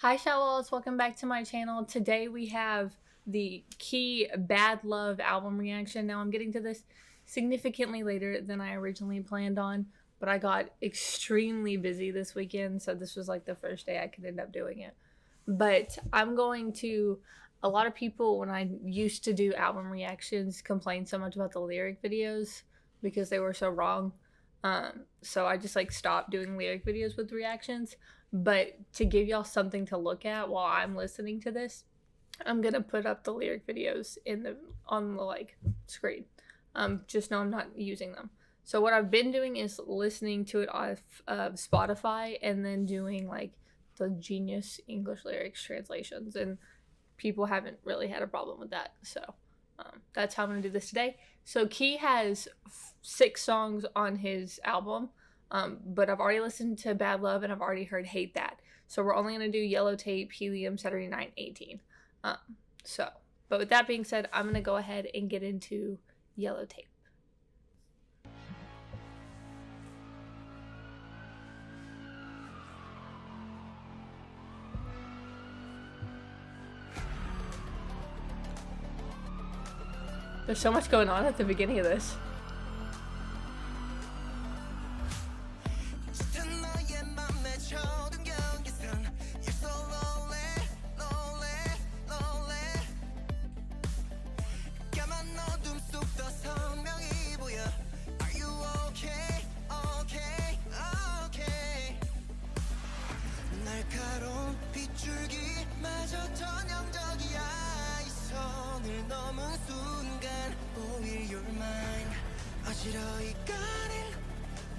Hi Showells, welcome back to my channel. Today we have the Key Bad Love album reaction. Now I'm getting to this significantly later than I originally planned on, but I got extremely busy this weekend, so this was like the first day I could end up doing it. But I'm going to, a lot of people when I used to do album reactions complained so much about the lyric videos because they were so wrong. So I just like stopped doing lyric videos with reactions. But to give y'all something to look at while I'm listening to this, I'm gonna put up the lyric videos on the like screen. Just know I'm not using them. So what I've been doing is listening to it off of Spotify and then doing like the Genius English lyrics translations, and people haven't really had a problem with that. So that's how I'm gonna do this today. So Key has 6 songs on his album. But I've already listened to Bad Love and I've already heard Hate That. So we're only going to do Yellow Tape, Helium, Saturday Night, 18. But with that being said, I'm going to go ahead and get into Yellow Tape. There's so much going on at the beginning of this.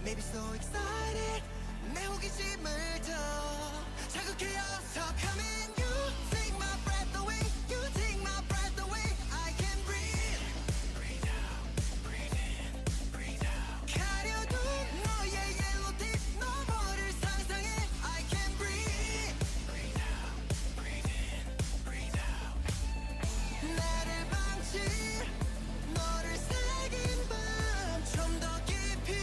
Maybe so excited 내 호기심을 더 자극해서 come in you take my breath away you take my breath away I can breathe breathe out breathe in breathe out 가려둔 너의 yellow tip 너머를 상상해 I can breathe breathe out breathe in breathe out 나를 방치 너를 새긴 밤 좀 더 깊이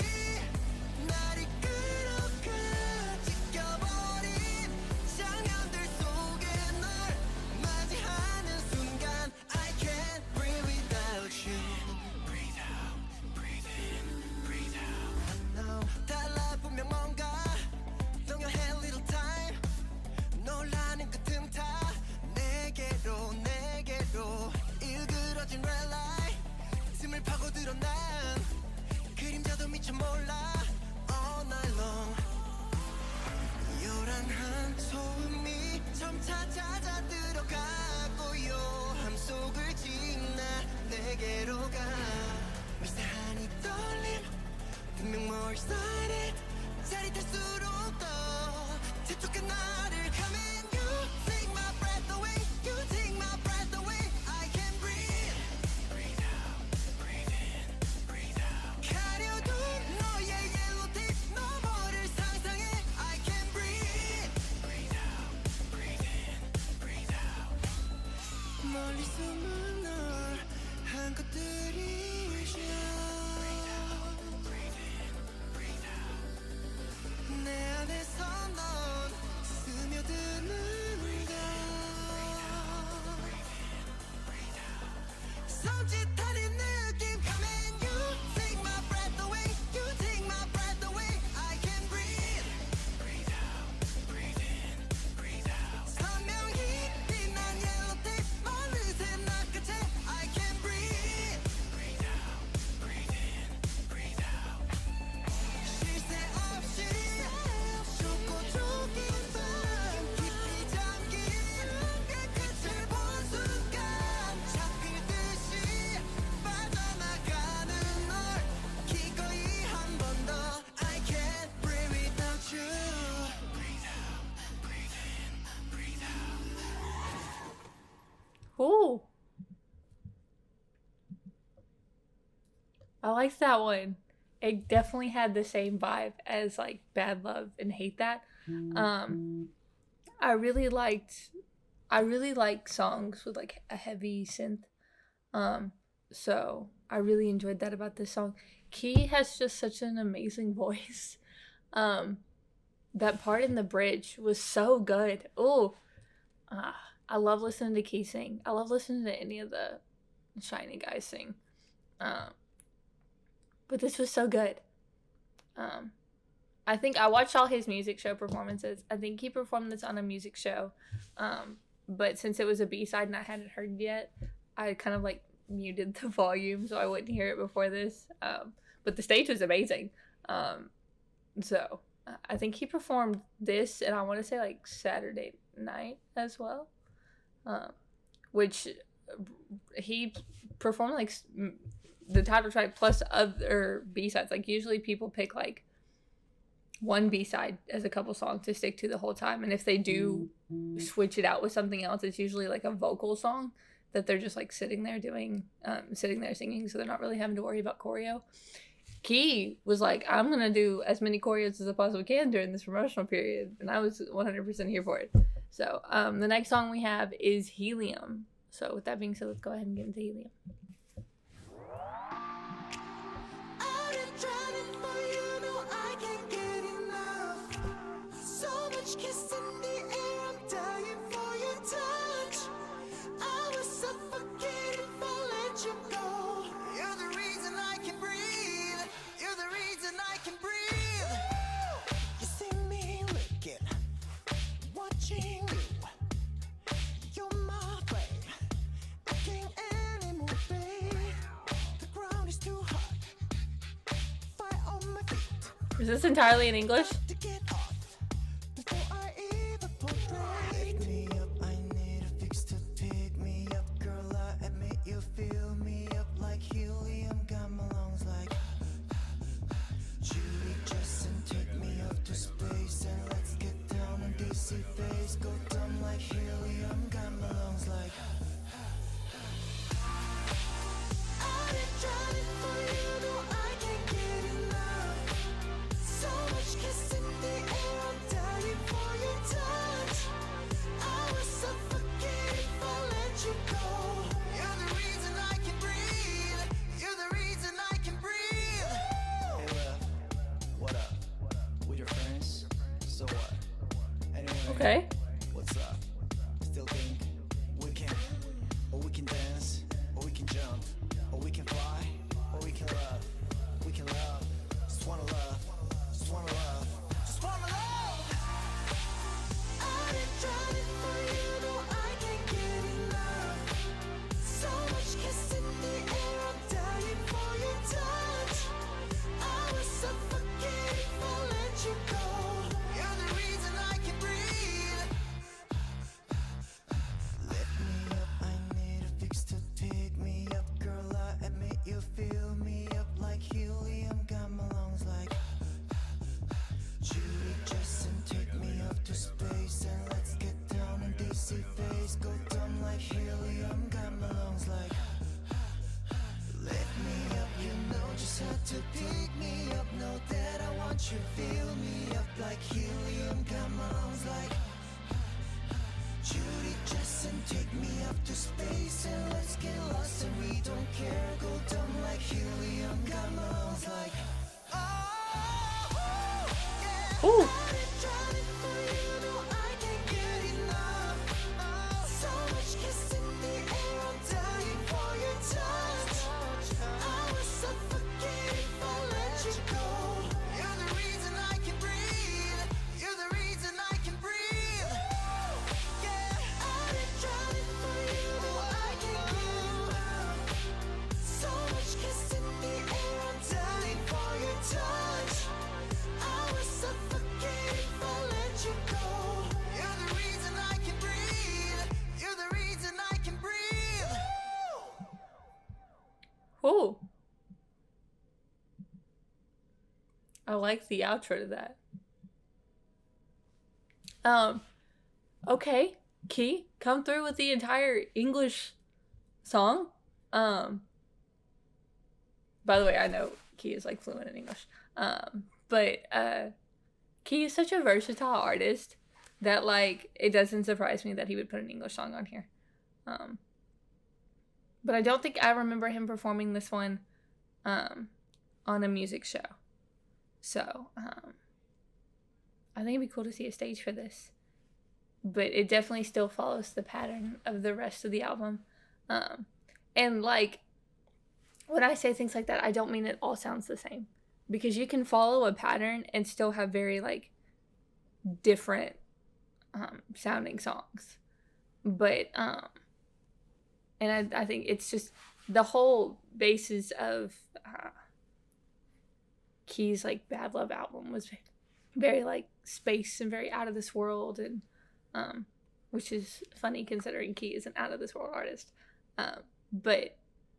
파고들어 난 그림자도 미쳐 몰라 all night long 요란한 소음이 점차 잦아 들어가고 요함 속을 지나 내게로 가 미세한 이 떨림 분명 more excited 짜릿할수록 더 재촉한 나를 come in you take my breath away you take my breath away I can breathe breathe out breathe in breathe out 가려둔 너의 yellow tip 너머를 상상해 I can breathe breathe out breathe in breathe out 멀리 숨은 널 한 것들이죠 breathe out breathe in breathe out 내 안에서 넌 스며드는가 섬찟하는 느낌 come in you take my breath away you take my breath away I can breathe breathe out breathe in breathe out 선명히 빛난 yellow tape 어느새 낚아채 I can breathe breathe out breathe in breathe out 쉴 새 없이 좁고 좁긴 밤 깊이 잠긴 그 끝을 본 순간 잡힐 듯이 빠져나가는 널 기꺼이 한 번 더 I can't breathe without you breathe out breathe in breathe out Ooh. I like that one. It definitely had the same vibe as like Bad Love and Hate That. I really like songs with like a heavy synth. So I really enjoyed that about this song. Key has just such an amazing voice. That part in the bridge was so good. Oh, I love listening to Key sing. I love listening to any of the SHINee guys sing. But this was so good. I think I watched all his music show performances. I think he performed this on a music show. But since it was a B-side and I hadn't heard it yet, I kind of like muted the volume so I wouldn't hear it before this. But the stage was amazing. So I think he performed this, and I want to say like Saturday night as well. Which he performed like the title track plus other B-sides. Like usually people pick like one B-side as a couple songs to stick to the whole time, and if they do switch it out with something else, it's usually like a vocal song that they're just like sitting there singing, so they're not really having to worry about choreo. Key was like, I'm gonna do as many choreos as I possibly can during this promotional period, and I was 100% here for it. So the next song we have is Helium. So with that being said, let's go ahead and get into Helium. Is this entirely in English? Okay. What's up? Still think we can, or we can dance, or we can jump, or we can fly, or we can love. We can love. Just wanna love. Just wanna love. Just wanna love. I've been trying for you, no, I can't get enough. So much kiss in the air, I'm dying for your touch. I was suffocating if I let you go. You're the reason I can breathe. Fill me up like helium, got my lungs like Judy, Justin, take me up to space and let's get down in DC phase. Go dumb like helium, got my lungs like let me up, you know just how to pick me up. Know that I want you, fill me up like helium, got my lungs like Judy, Justin, take me up to space and let's get lost and we don't care. Go dumb like helium, got my lungs like oh, yeah. Ooh. Ooh. I like the outro to that. Okay, Key, come through with the entire English song. By the way, I know Key is like fluent in English. But Key is such a versatile artist that like it doesn't surprise me that he would put an English song on here. But I don't think I remember him performing this one on a music show. So I think it'd be cool to see a stage for this. but it definitely still follows the pattern of the rest of the album. And like, when I say things like that, I don't mean it all sounds the same, because you can follow a pattern and still have very like different sounding songs. But and I think it's just the whole basis of Key's like Bad Love album was very like space and very out of this world, and which is funny considering Key is an out of this world artist. But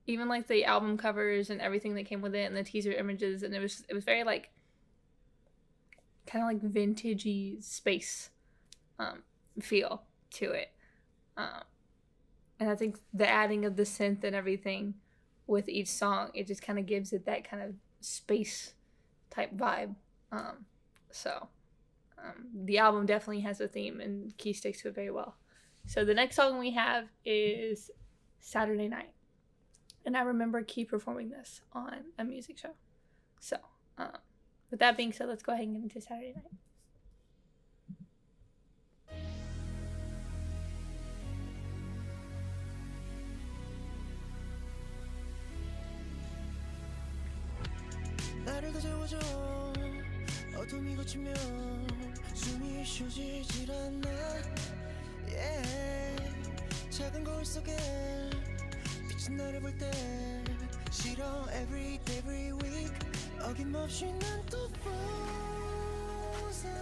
even like the album covers and everything that came with it and the teaser images, and it was very like kind of like vintagey space feel to it. And I think the adding of the synth and everything with each song, it just kind of gives it that kind of space type vibe. The album definitely has a theme, and Key sticks to it very well. So the next song we have is Saturday Night. And I remember Key performing this on a music show. So, with that being said, let's go ahead and get into Saturday Night. 나를 더 재워줘 어둠이 걷히면 숨이 쉬어지질 않아 yeah. 작은 거울 속에 비친 나를 볼 때 싫어 every day every week 어김없이 난 또 frozen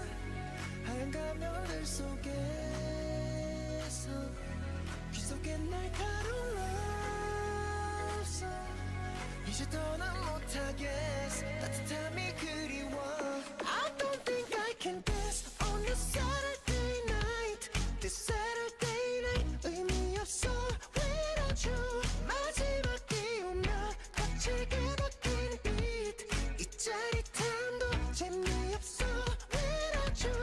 하얀 가면들 속에서 귀 속에 날카로운 love song 이제 더는 못하겠어 따뜻함이 그리워 I don't think I can dance on a Saturday night This Saturday night 의미 없어 without you 마지막이 오면 거칠게 바뀐 beat 이 짜릿함도 재미없어 without you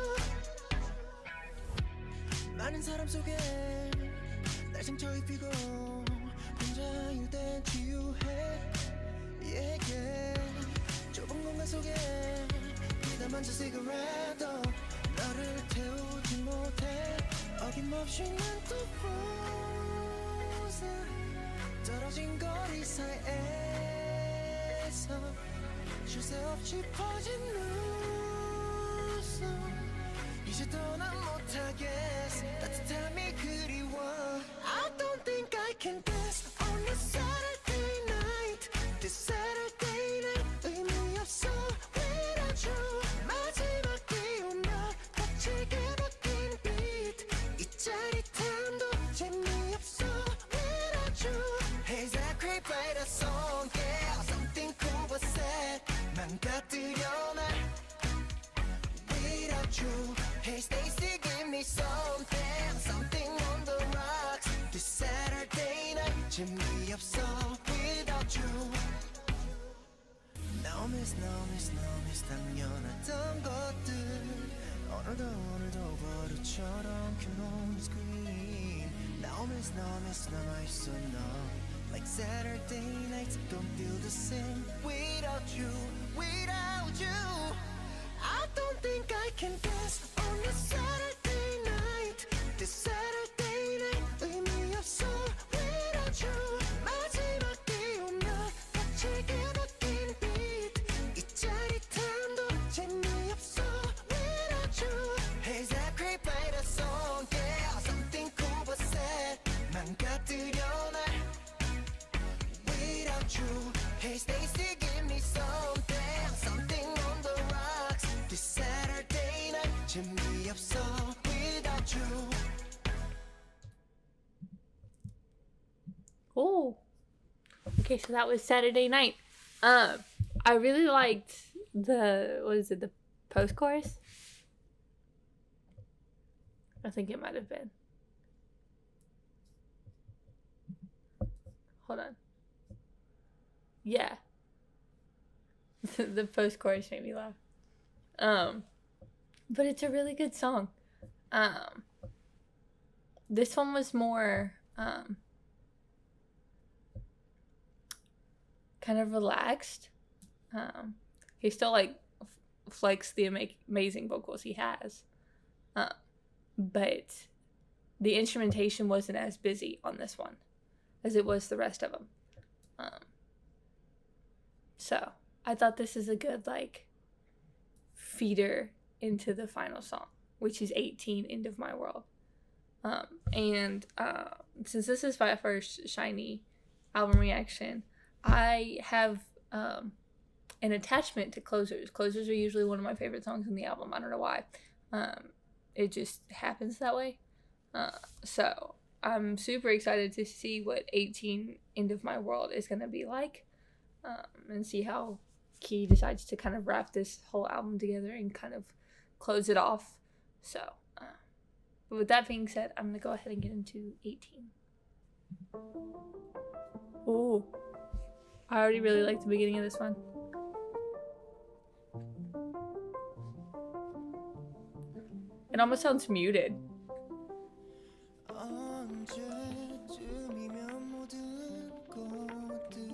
많은 사람 속에 날 상처 입히고 혼자일 땐 치유해 yeah, yeah. 좁은 공간 속에 비담한 저 시가렛도 너를 태우지 못해 어김없이 난 또 frozen 떨어진 거리 사이에서 쉴 새 없이 퍼진 눈속 이제 더는 못하겠어 따뜻함이 그리워 I don't think I can dance on a Saturday night This Saturday night 의미 없어 without you 마지막이 오면 거칠게 바뀐 beat 이 짜릿함도 재미없어 without you Hey Zachary play that song yeah Something cool was said 망가뜨려 날 Without you Hey Stacy give me something Something on the rocks This Saturday night 재미없어 without you Now miss 당연했던 것들 오늘도 버릇처럼 켜놓은 screen Now miss 남아있어 너 Like Saturday nights don't feel the same Without you I don't think I can dance on a Saturday night This Saturday night 의미 없어 without you 마지막이 오면 거칠게 바뀐 beat 이 짜릿함도 재미없어 without you Hey Zachary play that song yeah Something cool was said 망가뜨려 날 Without you Hey Stacy give me something Something on the rocks This Saturday night 재미없어 without you Oh, okay, so that was Saturday Night. I really liked the post-chorus? I think it might have been. Hold on. Yeah. The post-chorus made me laugh. But it's a really good song. This one was more, kind of relaxed. He still like flexed the amazing vocals he has, but the instrumentation wasn't as busy on this one as it was the rest of them. So I thought this is a good like feeder into the final song, which is 18, End of My World. Since this is my first SHINee album reaction, I have an attachment to Closers. Closers are usually one of my favorite songs in the album. I don't know why. It just happens that way. So I'm super excited to see what 18, End of My World is going to be like, and see how Key decides to kind of wrap this whole album together and kind of close it off. So, but with that being said, I'm going to go ahead and get into 18. Ooh, I already really like the beginning of this one. It almost sounds muted. 언제쯤이면 모든 꽃들이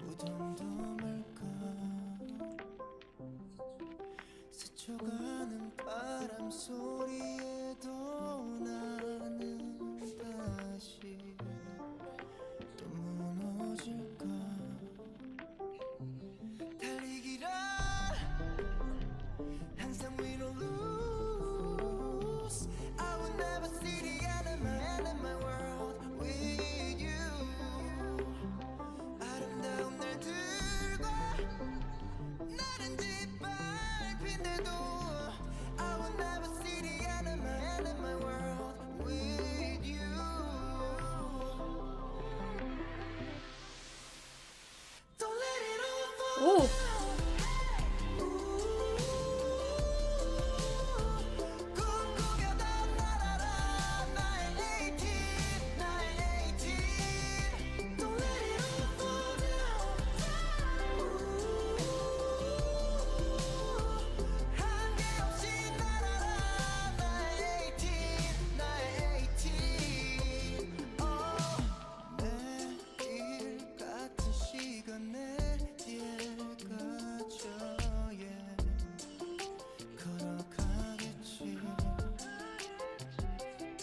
무덤덤할까 스쳐가는 바람 소리에도 나는 다시 또 무너질까 달리기라 항상 win or lose I will never see the end of my world with you 아름다운 날들과 나른 짓밟힌데도 I will never see the end of my world with you Don't let it all fall Ooh.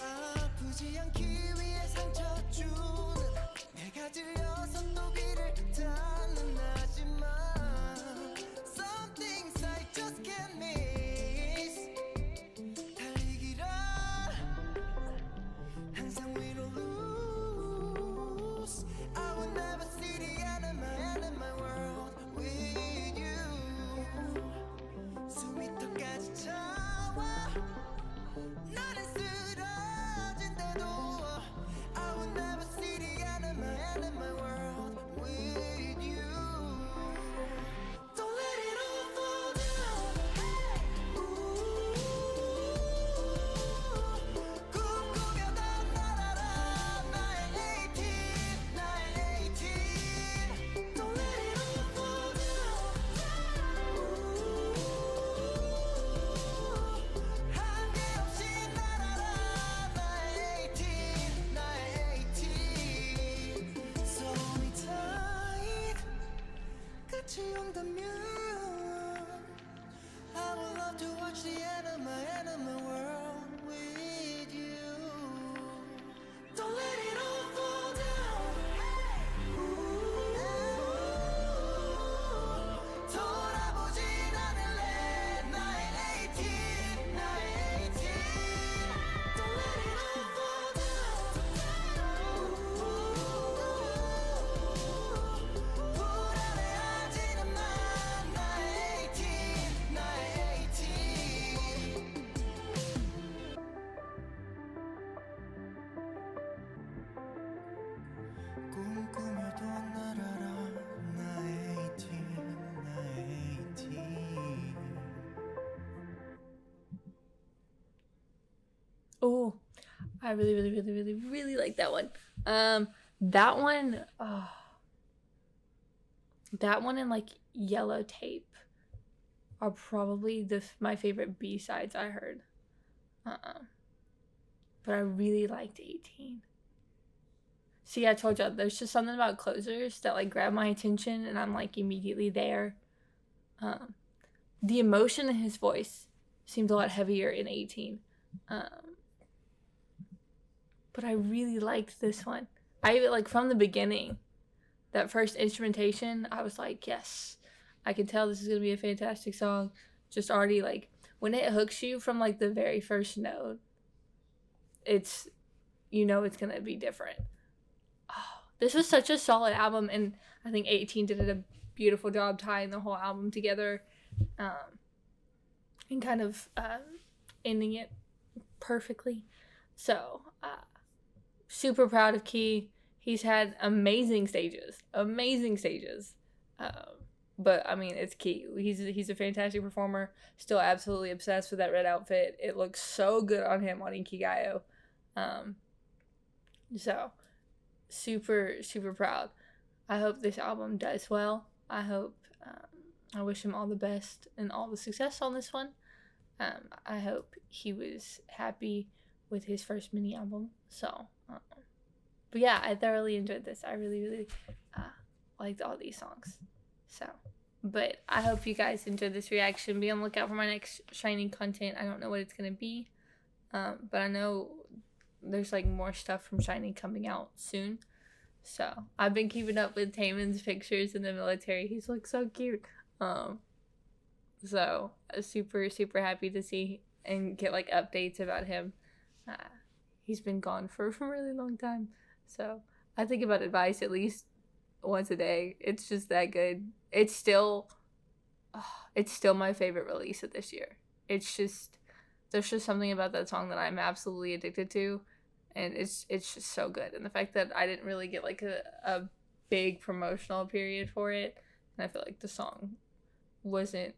아프지 않기 위해 상처 주는 내가 들려서 또 귀를 닫는 하지만 Some things I just can't miss 달리기라 항상 win or lose I will never see the end of my world with you 숨이 턱까지 차와 나는 쓰러진데도 I will never see the end of my world with you Don't let it all fall down 꿈꾸며던 날아라 나의 18 Don't let it all fall down 한계 없이 날아라 나의 18 So hold me tight 끝이 온다면 I would love to watch the end of my world with you Don't let it all fall down 돌아보진 않을래 나의 18 Don't let it all fall down 불안해하지는 마 나의 18 꿈꾸며도 날아라 나의 18 Oh, I really, really, really, really, really like that one. That one, that one and like Yellow Tape are probably my favorite B-sides I heard. But I really liked 18. See, I told you, there's just something about Closers that like grab my attention and I'm like immediately there. The emotion in his voice seemed a lot heavier in 18. But I really liked this one. I like from the beginning, that first instrumentation, I was like, yes, I can tell this is gonna be a fantastic song. Just already like when it hooks you from like the very first note, it's it's gonna be different. Oh, this was such a solid album, and I think 18 did a beautiful job tying the whole album together, and kind of ending it perfectly. So super proud of Key. He's had amazing stages. But I mean, it's Key. He's a fantastic performer. Still absolutely obsessed with that red outfit. It looks so good on him on Ikigayo. So super proud. I hope this album does well. I wish him all the best and all the success on this one. I hope he was happy with his first mini album. So, but yeah, I thoroughly enjoyed this. I really liked all these songs. So, but I hope you guys enjoyed this reaction. Be on the lookout for my next SHINee content. I don't know what it's gonna be, but I know there's like more stuff from SHINee coming out soon. So I've been keeping up with Taemin's pictures in the military. He's like so cute. So super happy to see and get like updates about him. He's been gone for a really long time. So I think about Advice at least once a day. It's just that good. It's still my favorite release of this year. It's just, there's just something about that song that I'm absolutely addicted to, and it's just so good. And the fact that I didn't really get like a big promotional period for it, and I feel like the song wasn't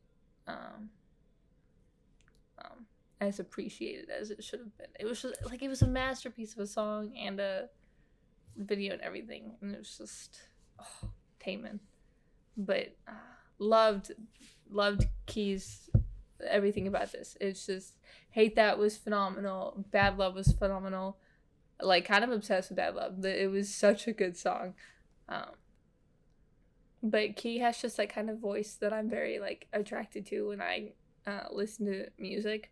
as appreciated as it should have been. It was just like, it was a masterpiece of a song and a video and everything, and it was just Taemin. But loved Key's everything about this. It's just, Hate That was phenomenal. Bad Love was phenomenal. Like, kind of obsessed with Bad Love. It was such a good song. But Key has just that kind of voice that I'm very like attracted to when I listen to music.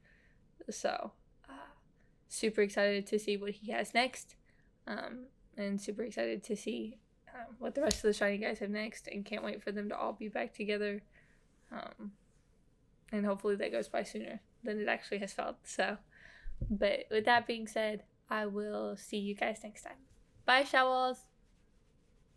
So super excited to see what he has next, and super excited to see what the rest of the SHINee guys have next, and can't wait for them to all be back together, and hopefully that goes by sooner than it actually has felt. So, but with that being said, I will see you guys next time. Bye, Showals!